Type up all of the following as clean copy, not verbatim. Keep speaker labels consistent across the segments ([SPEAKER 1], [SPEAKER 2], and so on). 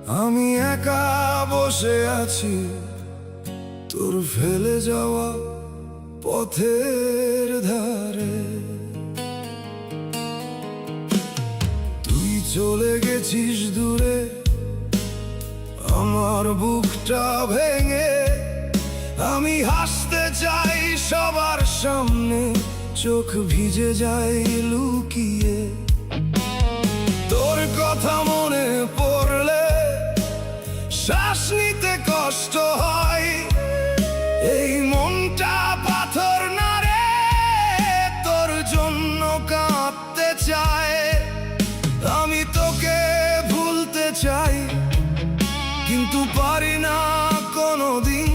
[SPEAKER 1] আমি একা বসে আছি তোর ফেলে যাওয়া পথের ধারে। তুই চলে গেছিস দূরে, আমার বুকটা ভেঙে। আমি হাসতে চাই সবার সামনে, চোখ ভিজে যায় লুকিয়ে। তোর কথা মনে পড়লে শ্বাস নিতে কষ্ট হয়। এই মনটা পাথর না রে, তোর জন্য কাঁদতে চায়। আমি তোকে ভুলতে চাই, কিন্তু পারি না কোনোদিন।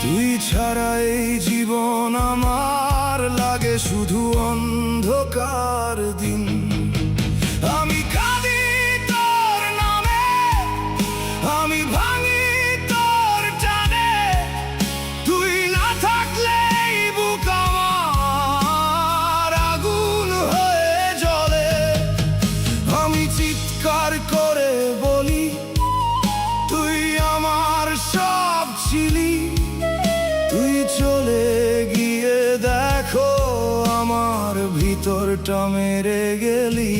[SPEAKER 1] তুই ছাড়া এই জীবন আমার লাগে শুধু অন্ধকার দিন। আমি কাঁদি তোর নামে, আমি ভাঙি তোর টানে। তুই না থাকলে এই বুক আমার আগুন হয়ে জ্বলে। আমি চিৎকার করে বলি, তুই আমার সব ছিলি। তুই চলে গিয়ে দেখো আমার ভিতরটা মেরে গেলি।